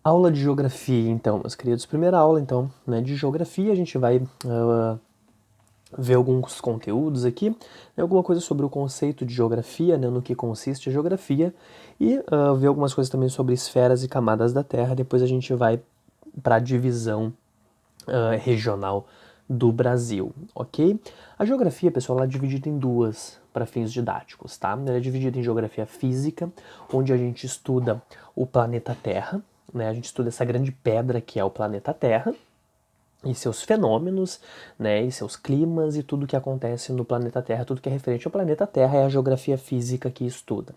Aula de geografia, então, meus queridos. Primeira aula, então, né, de geografia. A gente vai ver alguns conteúdos aqui, né, alguma coisa sobre o conceito de geografia, né, no que consiste a geografia, e ver algumas coisas também sobre esferas e camadas da Terra. Depois a gente vai para a divisão regional do Brasil, ok? A geografia, pessoal, ela é dividida em duas para fins didáticos, tá? Ela é dividida em geografia física, onde a gente estuda o planeta Terra, né? A gente estuda essa grande pedra que é o planeta Terra, e seus fenômenos, né, e seus climas e tudo que acontece no planeta Terra, tudo que é referente ao planeta Terra é a geografia física que estuda.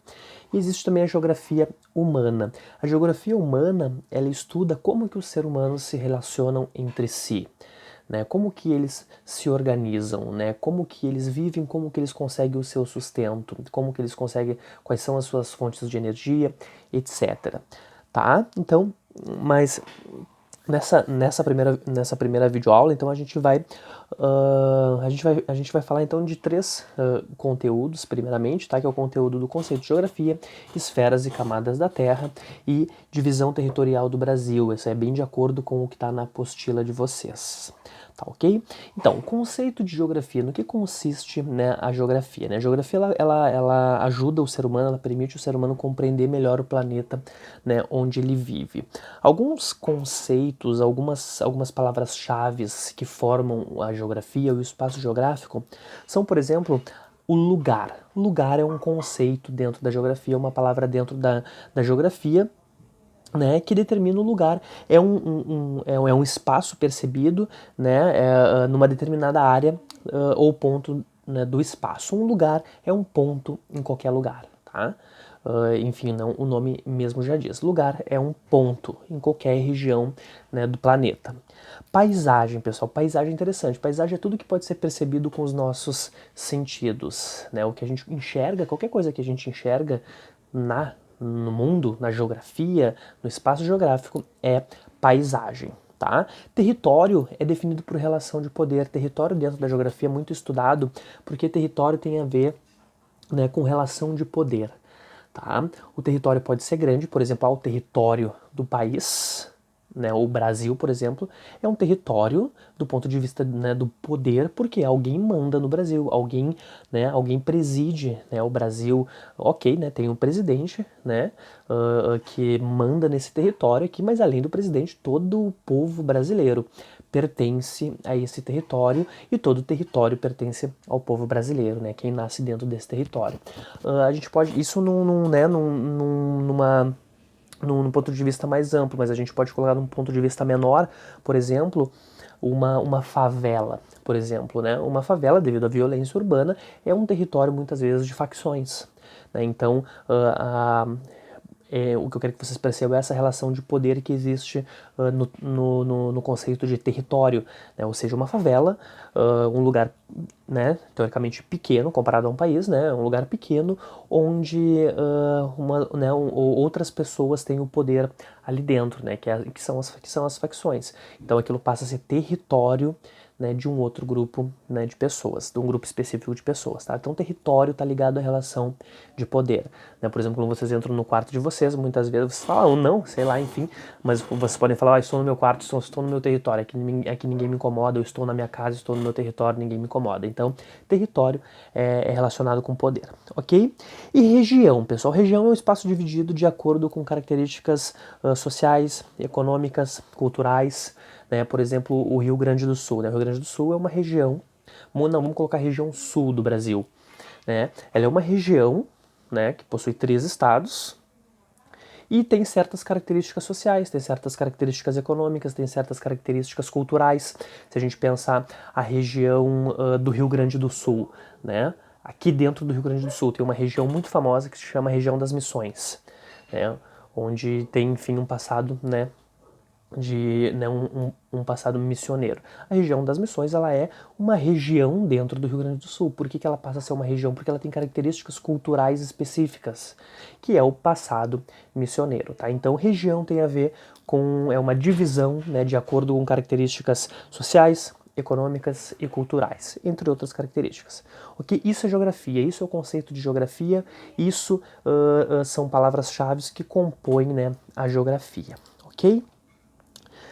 E existe também a geografia humana. A geografia humana, ela estuda como que os seres humanos se relacionam entre si, né, como que eles se organizam, né, como que eles vivem, como que eles conseguem o seu sustento, como que eles conseguem, quais são as suas fontes de energia, etc. Tá? Então, mas nessa primeira videoaula, então a gente vai falar então de três conteúdos, primeiramente, tá? Que é o conteúdo do conceito de geografia, esferas e camadas da Terra e divisão territorial do Brasil. Isso é bem de acordo com o que está na apostila de vocês. Tá, ok? Então, o conceito de geografia, no que consiste, né, a geografia? Né? A geografia ela ajuda o ser humano, ela permite o ser humano compreender melhor o planeta, né, onde ele vive. Alguns conceitos, algumas palavras-chave que formam a geografia, o espaço geográfico, são, por exemplo, o lugar. Lugar é um conceito dentro da geografia, uma palavra dentro da geografia, né, que determina o lugar. É um espaço percebido, né, numa determinada área ou ponto, né, do espaço. Um lugar é um ponto em qualquer lugar, tá? Enfim, não, o nome mesmo já diz. Lugar é um ponto em qualquer região, né, do planeta. Paisagem, pessoal. Paisagem é interessante. Paisagem é tudo que pode ser percebido com os nossos sentidos, né? O que a gente enxerga, qualquer coisa que a gente enxerga no mundo, na geografia, no espaço geográfico, é paisagem. Tá? Território é definido por relação de poder. Território dentro da geografia é muito estudado porque território tem a ver, né, com relação de poder. Tá? O território pode ser grande, por exemplo, o território do país, né, o Brasil, por exemplo, é um território do ponto de vista, né, do poder, porque alguém manda no Brasil, alguém preside, né, o Brasil, ok, né, tem um presidente, né, que manda nesse território aqui, mas além do presidente, todo o povo brasileiro pertence a esse território e todo o território pertence ao povo brasileiro, né, quem nasce dentro desse território. A gente pode, isso num ponto de vista mais amplo, mas a gente pode colocar num ponto de vista menor, por exemplo, uma favela, por exemplo, né? Uma favela, devido à violência urbana, é um território muitas vezes de facções, né? Então, o que eu quero que vocês percebam é essa relação de poder que existe no conceito de território, né? Ou seja, uma favela, um lugar, né, teoricamente pequeno comparado a um país, né, um lugar pequeno onde outras pessoas têm o poder ali dentro, né, que são as facções. Então aquilo passa a ser território, né, de um outro grupo, né, de pessoas, de um grupo específico de pessoas, tá? Então território está ligado à relação de poder, né? Por exemplo, quando vocês entram no quarto de vocês, muitas vezes vocês falam, não, sei lá, enfim, mas vocês podem falar, estou no meu quarto, estou no meu território, aqui ninguém me incomoda, eu estou na minha casa, estou no meu território, ninguém me incomoda. Então, território é relacionado com poder, ok? E região, pessoal, região é um espaço dividido de acordo com características sociais, econômicas, culturais, né? Por exemplo, o Rio Grande do Sul, né? O Rio Grande do Sul é uma região, não, vamos colocar a região sul do Brasil, né? Ela é uma região, né, que possui 3 estados e tem certas características sociais, tem certas características econômicas, tem certas características culturais. Se a gente pensar a região do Rio Grande do Sul, né? Aqui dentro do Rio Grande do Sul tem uma região muito famosa que se chama região das Missões, né? Onde tem, enfim, um passado, né, de, né, um passado missioneiro. A região das Missões, ela é uma região dentro do Rio Grande do Sul. Por que ela passa a ser uma região? Porque ela tem características culturais específicas, que é o passado missioneiro, tá? Então, região tem a ver com uma divisão, né, de acordo com características sociais, econômicas e culturais, entre outras características. Ok? Isso é geografia, isso é o conceito de geografia, isso são palavras-chave que compõem, né, a geografia. Ok? ok?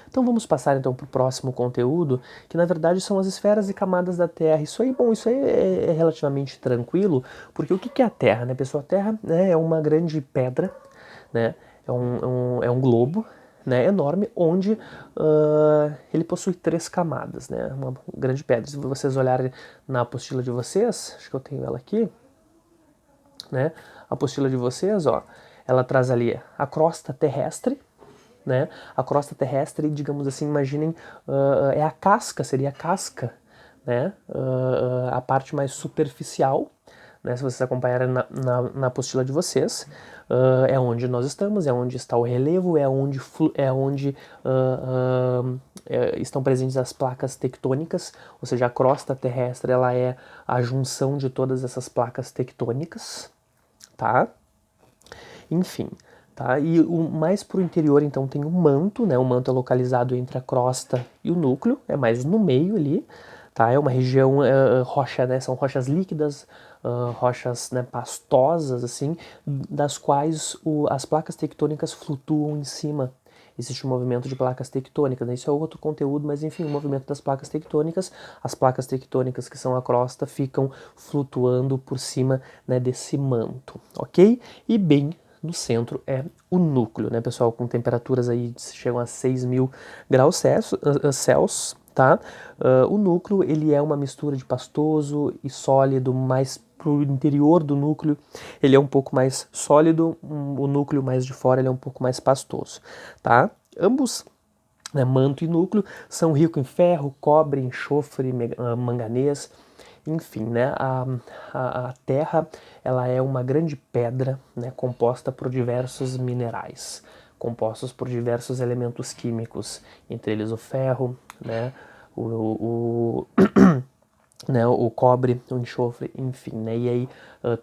Então vamos passar então para o próximo conteúdo, que na verdade são as esferas e camadas da Terra. Isso aí, bom, isso aí é relativamente tranquilo, porque o que é a Terra, né, pessoal? A Terra, né, é uma grande pedra, né, é um globo, né, enorme, onde ele possui 3 camadas, né, uma grande pedra. Se vocês olharem na apostila de vocês, acho que eu tenho ela aqui, né, a apostila de vocês, ó, ela traz ali a crosta terrestre, né? A crosta terrestre, digamos assim, imaginem, é a casca, seria a casca, né? A parte mais superficial, né? Se vocês acompanharem na apostila de vocês, é onde nós estamos, é onde está o relevo, é onde estão presentes as placas tectônicas, ou seja, a crosta terrestre ela é a junção de todas essas placas tectônicas, tá? Enfim, tá? E o mais para o interior, então, tem o manto, né? O manto é localizado entre a crosta e o núcleo, é mais no meio ali, tá? É uma região rocha, né? São rochas líquidas, rochas, né, pastosas, assim, das quais as placas tectônicas flutuam em cima. Existe um movimento de placas tectônicas, né? Isso é outro conteúdo, mas enfim, o movimento das placas tectônicas, as placas tectônicas que são a crosta ficam flutuando por cima, né, desse manto, ok? E bem no centro é o núcleo, né, pessoal, com temperaturas aí que chegam a 6.000 graus Celsius, tá? O núcleo, ele é uma mistura de pastoso e sólido, mais pro interior do núcleo ele é um pouco mais sólido, o núcleo mais de fora ele é um pouco mais pastoso, tá? Ambos, né, manto e núcleo, são ricos em ferro, cobre, enxofre, manganês, enfim, né, a Terra ela é uma grande pedra, né, composta por diversos minerais, compostos por diversos elementos químicos, entre eles o ferro, né, o né, o cobre, o enxofre, enfim, né, e aí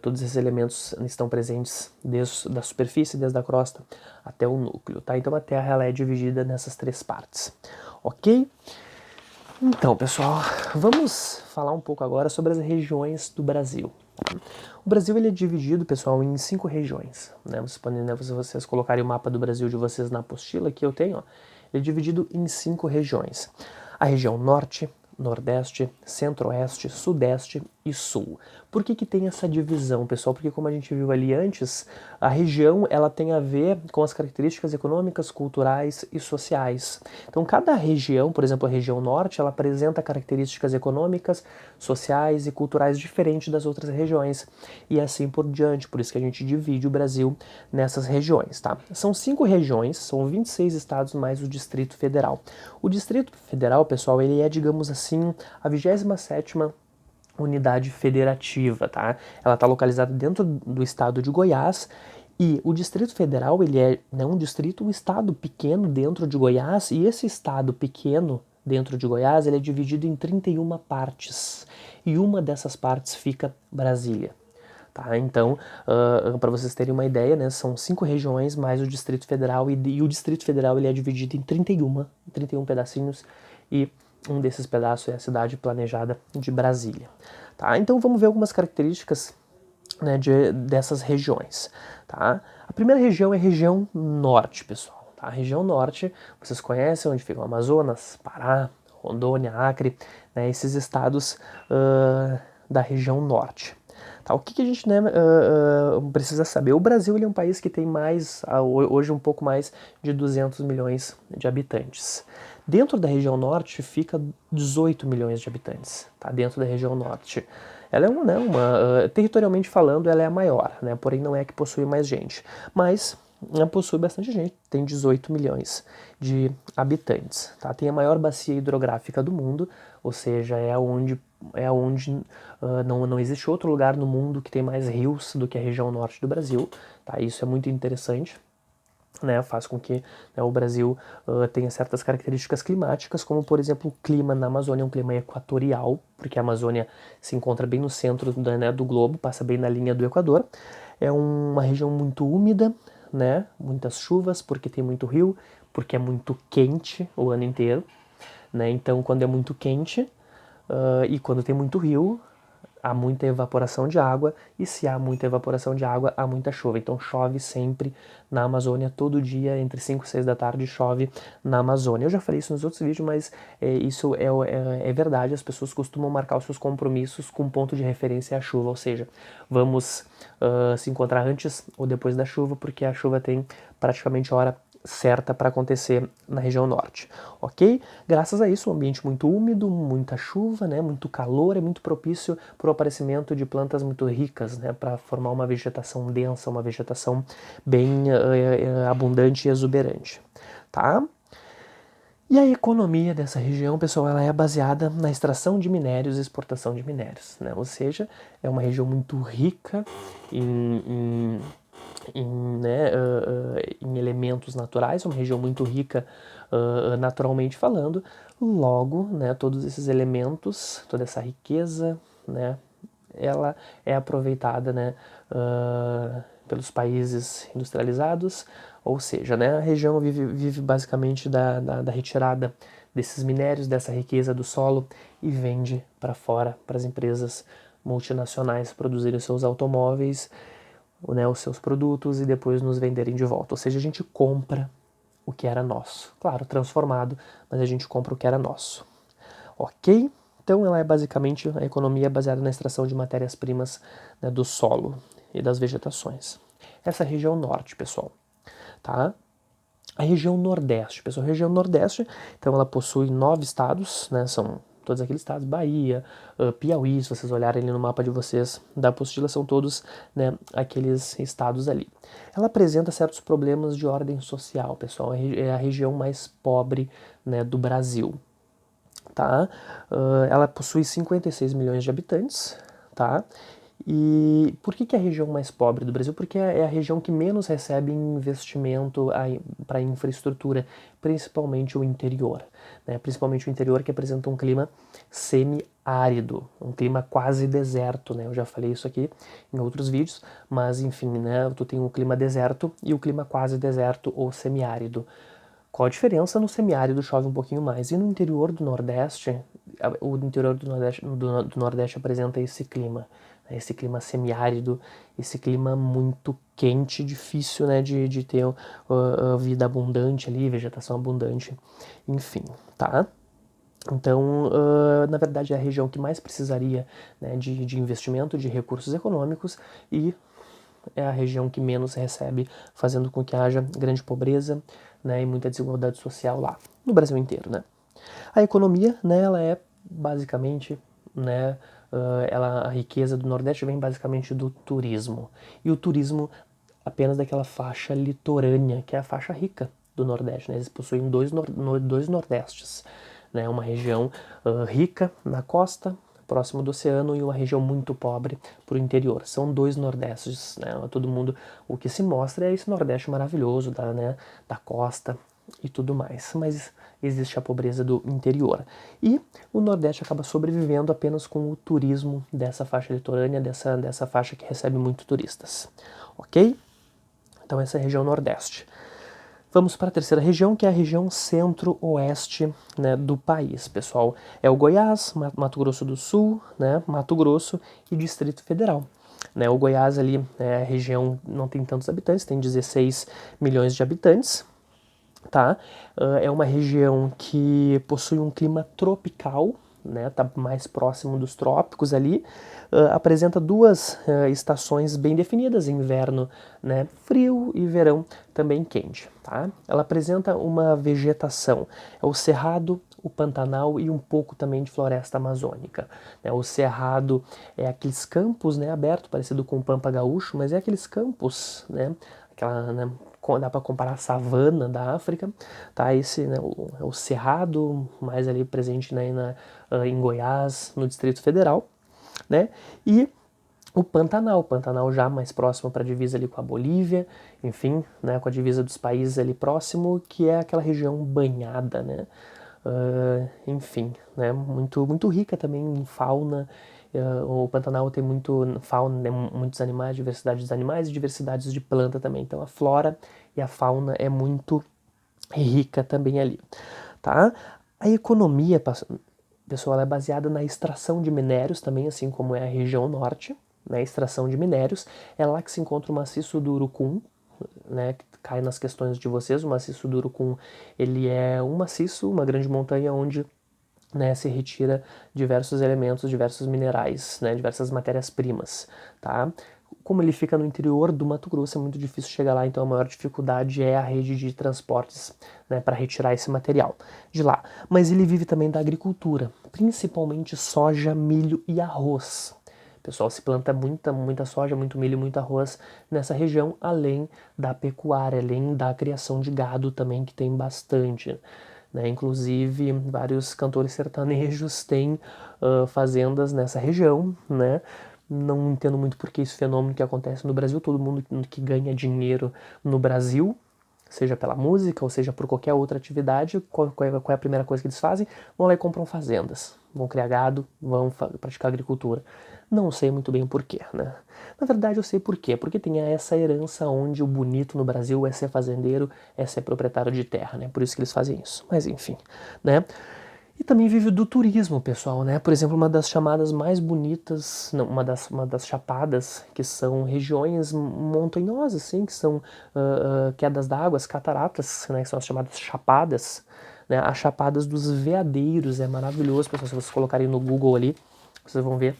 todos esses elementos estão presentes desde da superfície, desde a crosta até o núcleo, tá? Então a Terra ela é dividida nessas 3 partes, ok? Então, pessoal, vamos falar um pouco agora sobre as regiões do Brasil. O Brasil ele é dividido, pessoal, em 5 regiões. Né? Vocês podem, né, se vocês colocarem o mapa do Brasil de vocês na apostila que eu tenho, ó, ele é dividido em 5 regiões. A região Norte, Nordeste, Centro-Oeste, Sudeste e Sul. Por que tem essa divisão, pessoal? Porque como a gente viu ali antes, a região ela tem a ver com as características econômicas, culturais e sociais. Então cada região, por exemplo, a região Norte, ela apresenta características econômicas, sociais e culturais diferentes das outras regiões. E assim por diante, por isso que a gente divide o Brasil nessas regiões, tá? São 5 regiões, são 26 estados mais o Distrito Federal. O Distrito Federal, pessoal, ele é, digamos assim, a 27ª unidade federativa, tá? Ela está localizada dentro do estado de Goiás e o Distrito Federal, ele é, né, um distrito, um estado pequeno dentro de Goiás e esse estado pequeno dentro de Goiás, ele é dividido em 31 partes e uma dessas partes fica Brasília. Tá? Então, para vocês terem uma ideia, né, são 5 regiões mais o Distrito Federal e o Distrito Federal ele é dividido em 31 pedacinhos e um desses pedaços é a cidade planejada de Brasília. Tá? Então vamos ver algumas características, né, dessas regiões. Tá? A primeira região é a região norte, pessoal. Tá? A região norte, vocês conhecem onde fica o Amazonas, Pará, Rondônia, Acre, né, esses estados da região norte. Tá, o que a gente, né, precisa saber? O Brasil ele é um país que tem mais, hoje um pouco mais de 200 milhões de habitantes. Dentro da região norte fica 18 milhões de habitantes, tá? Dentro da região norte. Ela é territorialmente falando, ela é a maior, né? Porém não é que possui mais gente, mas possui bastante gente, tem 18 milhões de habitantes, tá? Tem a maior bacia hidrográfica do mundo, ou seja, é onde não existe outro lugar no mundo que tem mais rios do que a região norte do Brasil, tá? Isso é muito interessante. Né, faz com que, né, o Brasil tenha certas características climáticas, como por exemplo o clima na Amazônia é um clima equatorial, porque a Amazônia se encontra bem no centro do globo, passa bem na linha do Equador. É uma região muito úmida, né, muitas chuvas, porque tem muito rio, porque é muito quente o ano inteiro. Né, então quando é muito quente e quando tem muito rio, há muita evaporação de água, e se há muita evaporação de água, há muita chuva. Então chove sempre na Amazônia, todo dia, entre 5 e 6 da tarde, chove na Amazônia. Eu já falei isso nos outros vídeos, mas isso é verdade, as pessoas costumam marcar os seus compromissos com ponto de referência à chuva, ou seja, vamos se encontrar antes ou depois da chuva, porque a chuva tem praticamente hora certa para acontecer na região norte, ok? Graças a isso, um ambiente muito úmido, muita chuva, né, muito calor, é muito propício para o aparecimento de plantas muito ricas, né, para formar uma vegetação densa, uma vegetação bem abundante e exuberante, tá? E a economia dessa região, pessoal, ela é baseada na extração de minérios e exportação de minérios, né? Ou seja, é uma região muito rica em elementos naturais, uma região muito rica naturalmente falando. Logo, né, todos esses elementos, toda essa riqueza, né, ela é aproveitada, né, pelos países industrializados, ou seja, né, a região vive basicamente da retirada desses minérios, dessa riqueza do solo, e vende para fora, para as empresas multinacionais produzirem os seus automóveis, né, os seus produtos, e depois nos venderem de volta. Ou seja, a gente compra o que era nosso. Claro, transformado, mas a gente compra o que era nosso. Ok? Então ela é basicamente, a economia é baseada na extração de matérias-primas, né, do solo e das vegetações. Essa é a região norte, pessoal. Tá? A região nordeste, pessoal, a região nordeste, então ela possui 9 estados, né, são todos aqueles estados, Bahia, Piauí, se vocês olharem ali no mapa de vocês da apostila, são todos, né, aqueles estados ali. Ela apresenta certos problemas de ordem social, pessoal, é a região mais pobre, né, do Brasil, tá? Ela possui 56 milhões de habitantes, tá? E por que é a região mais pobre do Brasil? Porque é a região que menos recebe investimento para infraestrutura, principalmente o interior, né? Principalmente o interior, que apresenta um clima semiárido, um clima quase deserto, né? Eu já falei isso aqui em outros vídeos, mas enfim, né? Tu tem o clima deserto e o clima quase deserto ou semiárido. Qual a diferença? No semiárido chove um pouquinho mais, e no interior do Nordeste, o interior do Nordeste apresenta esse clima semiárido, esse clima muito quente, difícil, né, de ter vida abundante ali, vegetação abundante, enfim, tá? Então, na verdade, é a região que mais precisaria, né, de investimento, de recursos econômicos, e é a região que menos recebe, fazendo com que haja grande pobreza, né, e muita desigualdade social lá, no Brasil inteiro, né. A economia, né, ela é basicamente, né, a riqueza do Nordeste vem basicamente do turismo, e o turismo apenas daquela faixa litorânea, que é a faixa rica do Nordeste, né. Eles possuem dois Nordestes, né, uma região rica na costa, próximo do oceano, e uma região muito pobre para o interior. São dois Nordestes, né? Todo mundo, o que se mostra é esse Nordeste maravilhoso da costa e tudo mais, mas existe a pobreza do interior. E o Nordeste acaba sobrevivendo apenas com o turismo dessa faixa litorânea, dessa faixa que recebe muito turistas, ok? Então essa é a região Nordeste. Vamos para a terceira região, que é a região centro-oeste, né, do país, pessoal. É o Goiás, Mato Grosso do Sul, né, Mato Grosso e Distrito Federal. Né, o Goiás ali, a região não tem tantos habitantes, tem 16 milhões de habitantes, tá? É uma região que possui um clima tropical, né? Tá mais próximo dos trópicos ali. Apresenta duas estações bem definidas, inverno, né, frio, e verão também quente, tá? Ela apresenta uma vegetação, é o cerrado, o Pantanal e um pouco também de floresta amazônica. O cerrado é aqueles campos, né, abertos, parecido com o Pampa Gaúcho, mas é aqueles campos, né, aquela, né, dá para comparar a savana da África, tá? Esse, né, o cerrado, mais ali presente, né, em Goiás, no Distrito Federal, né? E o Pantanal já mais próximo para a divisa ali com a Bolívia, enfim, né, com a divisa dos países ali próximo, que é aquela região banhada, né? Enfim, né, muito rica também em fauna. O Pantanal tem muito fauna, né, muitos animais, diversidade dos animais e diversidades de planta também. Então a flora e a fauna é muito rica também ali, tá? A economia pessoal, ela é baseada na extração de minérios também, assim como é a região norte, né, extração de minérios. É lá que se encontra o maciço do Urucum, né, que cai nas questões de vocês. O maciço do Urucum, ele é um maciço, uma grande montanha onde, né, se retira diversos elementos, diversos minerais, né, diversas matérias-primas, tá? Como ele fica no interior do Mato Grosso, é muito difícil chegar lá, então a maior dificuldade é a rede de transportes, né, para retirar esse material de lá. Mas ele vive também da agricultura, principalmente soja, milho e arroz. Pessoal, se planta muita soja, muito milho, muito arroz nessa região, além da pecuária, além da criação de gado também, que tem bastante. Né? Inclusive, vários cantores sertanejos têm fazendas nessa região, né? Não entendo muito porque esse fenômeno que acontece no Brasil. Todo mundo que ganha dinheiro no Brasil, seja pela música ou seja por qualquer outra atividade, qual é a primeira coisa que eles fazem? Vão lá e compram fazendas, vão criar gado, vão praticar agricultura. Não sei muito bem o porquê, né? Na verdade eu sei porquê, porque tem essa herança onde o bonito no Brasil é ser fazendeiro, é ser proprietário de terra, né? Por isso que eles fazem isso. Mas enfim, né? E também vive do turismo, pessoal, né? Por exemplo, uma das chamadas mais bonitas, não, uma das chapadas, que são regiões montanhosas, assim, que são quedas d'água, as cataratas, né? Que são as chamadas chapadas, né? As chapadas dos Veadeiros, é maravilhoso, pessoal. Se vocês colocarem no Google ali, vocês vão ver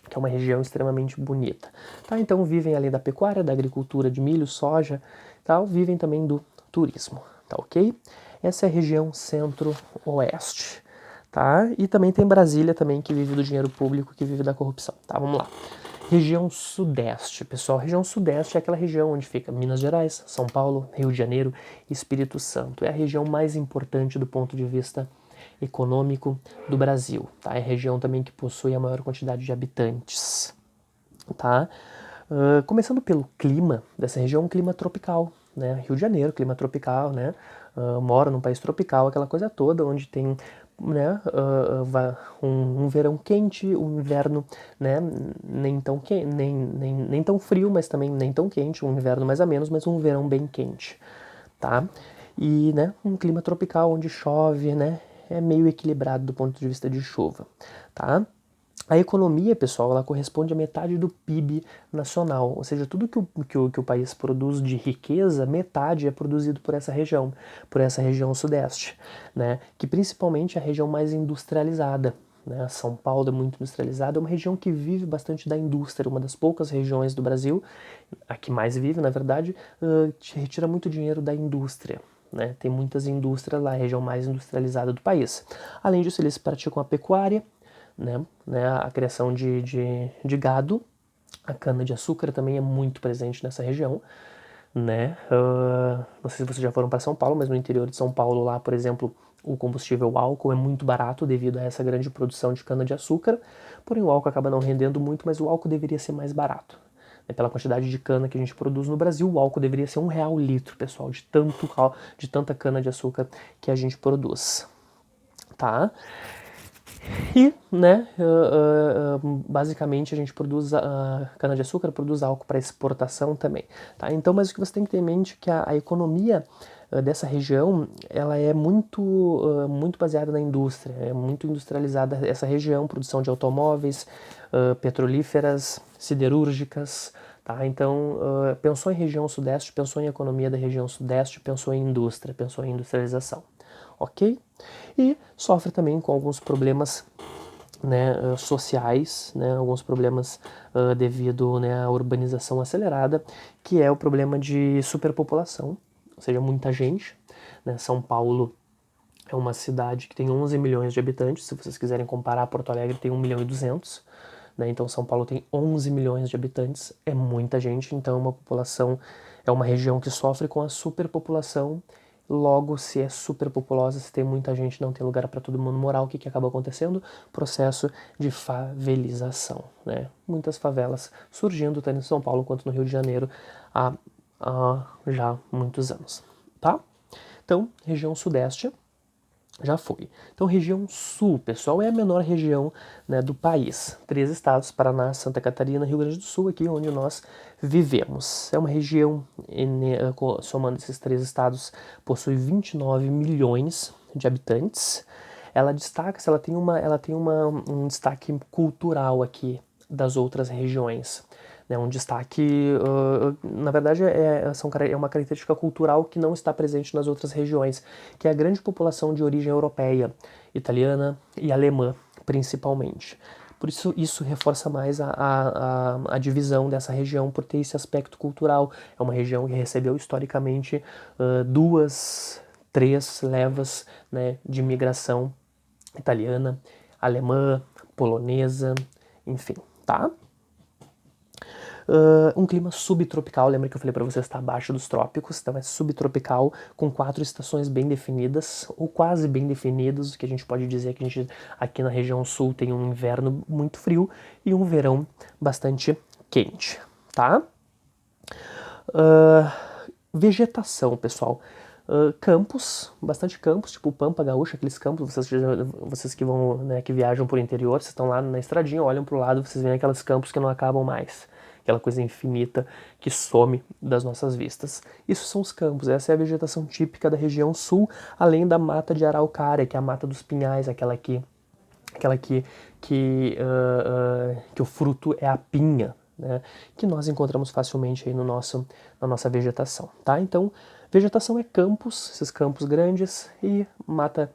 que é uma região extremamente bonita. Tá? Então vivem além da pecuária, da agricultura de milho, soja, tal, vivem também do turismo, tá ok? Essa é a região centro-oeste, tá? E também tem Brasília também, que vive do dinheiro público, que vive da corrupção, tá? Vamos lá. Região Sudeste, pessoal. Região Sudeste é aquela região onde fica Minas Gerais, São Paulo, Rio de Janeiro e Espírito Santo. É a região mais importante do ponto de vista econômico do Brasil, tá? É a região também que possui a maior quantidade de habitantes, tá? Começando pelo clima dessa região, um clima tropical, né? Rio de Janeiro, clima tropical, né? Mora num país tropical, aquela coisa toda, onde tem, né, um verão quente, um inverno, né, nem tão quente, nem tão frio, mas também nem tão quente, um inverno mais a menos, mas um verão bem quente, tá? E, né, um clima tropical onde chove, né, é meio equilibrado do ponto de vista de chuva, tá? A economia, pessoal, ela corresponde a metade do PIB nacional, ou seja, tudo que o país produz de riqueza, metade é produzido por essa região sudeste, né? Que principalmente é a região mais industrializada, né? São Paulo é muito industrializada, é uma região que vive bastante da indústria, uma das poucas regiões do Brasil, a que mais vive, na verdade, retira muito dinheiro da indústria. Né? Tem muitas indústrias lá, a região mais industrializada do país. Além disso, eles praticam a pecuária, né, a criação de gado. A cana-de-açúcar também é muito presente nessa região, né? Não sei se vocês já foram para São Paulo, mas no interior de São Paulo, lá, por exemplo, o combustível álcool é muito barato devido a essa grande produção de cana-de-açúcar, porém o álcool acaba não rendendo muito, mas o álcool deveria ser mais barato. Pela quantidade de cana que a gente produz no Brasil, o álcool deveria ser R$1 o litro, pessoal, de tanta cana-de-açúcar que a gente produz, tá? E, né, basicamente a gente produz cana-de-açúcar, produz álcool para exportação também, tá? Então, mas o que você tem que ter em mente é que a economia dessa região, ela é muito baseada na indústria, é muito industrializada essa região, produção de automóveis, petrolíferas, siderúrgicas, tá? Então, pensou em região sudeste, pensou em economia da região sudeste, pensou em indústria, pensou em industrialização, ok? E sofre também com alguns problemas, né, sociais, né, alguns problemas devido, né, à urbanização acelerada, que é o problema de superpopulação, ou seja, muita gente. Né? São Paulo é uma cidade que tem 11 milhões de habitantes. Se vocês quiserem comparar, Porto Alegre tem 1.200.000. Né? Então São Paulo tem 11 milhões de habitantes, é muita gente, então uma população, é uma região que sofre com a superpopulação. Logo, se é superpopulosa, se tem muita gente, não tem lugar para todo mundo morar, o que acaba acontecendo? Processo de favelização, né? Muitas favelas surgindo tanto em São Paulo quanto no Rio de Janeiro há já muitos anos, tá? Então, região sudeste já foi. Então, região sul, pessoal, é a menor região, né, do país. 3 estados, Paraná, Santa Catarina, Rio Grande do Sul, aqui onde nós vivemos. É uma região, somando esses 3 estados, possui 29 milhões de habitantes. ela destaca, um destaque cultural aqui das outras regiões. Né, um destaque, na verdade, é uma característica cultural que não está presente nas outras regiões, que é a grande população de origem europeia, italiana e alemã, principalmente. Por isso reforça mais a divisão dessa região, por ter esse aspecto cultural. É uma região que recebeu historicamente 2, 3 levas, né, de migração italiana, alemã, polonesa, enfim, tá? Um clima subtropical, lembra que eu falei para vocês, está abaixo dos trópicos, então é subtropical, com 4 estações bem definidas, ou quase bem definidas, o que a gente pode dizer que a gente aqui na região sul tem um inverno muito frio e um verão bastante quente, tá? Vegetação, pessoal. Campos, bastante campos, tipo Pampa Gaúcha, aqueles campos, vocês que vão, né, que viajam por interior, vocês estão lá na estradinha, olham pro lado, vocês veem aqueles campos que não acabam mais, aquela coisa infinita que some das nossas vistas. Isso são os campos, essa é a vegetação típica da região sul, além da mata de araucária, que é a mata dos pinhais, aquela que o fruto é a pinha, né, que nós encontramos facilmente aí na nossa vegetação, tá? Então, vegetação é campos, esses campos grandes, e mata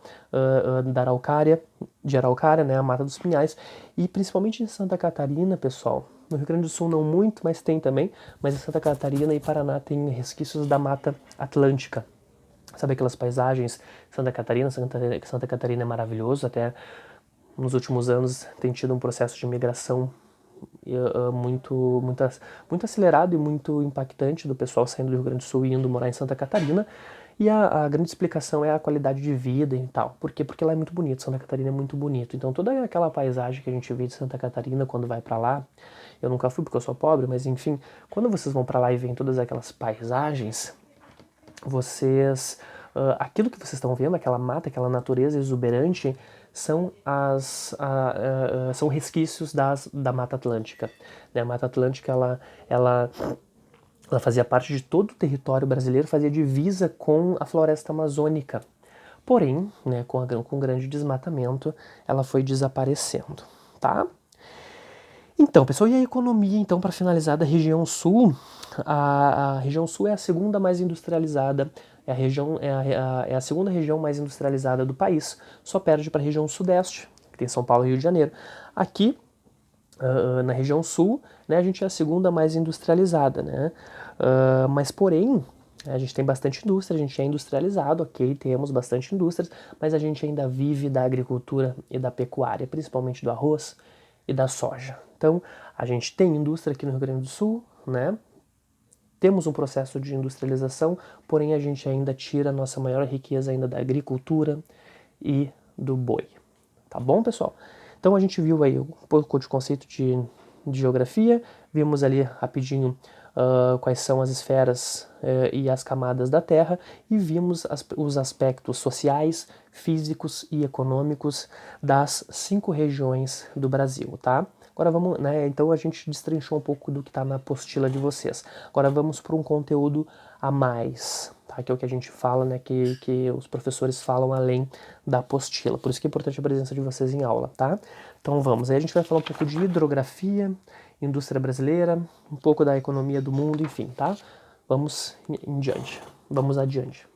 de araucária, né, a mata dos pinhais, e principalmente em Santa Catarina, pessoal, no Rio Grande do Sul não muito, mas tem também, mas em Santa Catarina e Paraná tem resquícios da Mata Atlântica. Sabe aquelas paisagens? Santa Catarina é maravilhoso, até nos últimos anos tem tido um processo de migração muito acelerado e muito impactante do pessoal saindo do Rio Grande do Sul e indo morar em Santa Catarina. E a grande explicação é a qualidade de vida e tal. Por quê? Porque lá é muito bonito, Santa Catarina é muito bonito. Então toda aquela paisagem que a gente vê de Santa Catarina quando vai para lá, eu nunca fui porque eu sou pobre, mas enfim, quando vocês vão para lá e veem todas aquelas paisagens, aquilo que vocês estão vendo, aquela mata, aquela natureza exuberante, são resquícios da Mata Atlântica. A Mata Atlântica ela fazia parte de todo o território brasileiro, fazia divisa com a floresta amazônica. Porém, né, com o grande desmatamento, ela foi desaparecendo, tá? Então, pessoal, e a economia, então, para finalizar, da região sul? A região sul é a segunda mais industrializada, é a segunda região mais industrializada do país, só perde para a região sudeste, que tem São Paulo e Rio de Janeiro. Aqui, na região sul, né, a gente é a segunda mais industrializada, né? Mas, porém, a gente tem bastante indústria, a gente é industrializado, ok, temos bastante indústrias, mas a gente ainda vive da agricultura e da pecuária, principalmente do arroz e da soja. Então, a gente tem indústria aqui no Rio Grande do Sul, né? Temos um processo de industrialização, porém a gente ainda tira a nossa maior riqueza ainda da agricultura e do boi. Tá bom, pessoal? Então a gente viu aí um pouco de conceito de geografia, vimos ali rapidinho quais são as esferas e as camadas da Terra, e vimos os aspectos sociais, físicos e econômicos das 5 regiões do Brasil, tá? Agora vamos, né? Então a gente destrinchou um pouco do que está na apostila de vocês. Agora vamos para um conteúdo a mais, tá? Que é o que a gente fala, né? Que os professores falam além da apostila. Por isso que é importante a presença de vocês em aula, tá? Então vamos. Aí a gente vai falar um pouco de hidrografia, indústria brasileira, um pouco da economia do mundo, enfim, tá? Vamos adiante.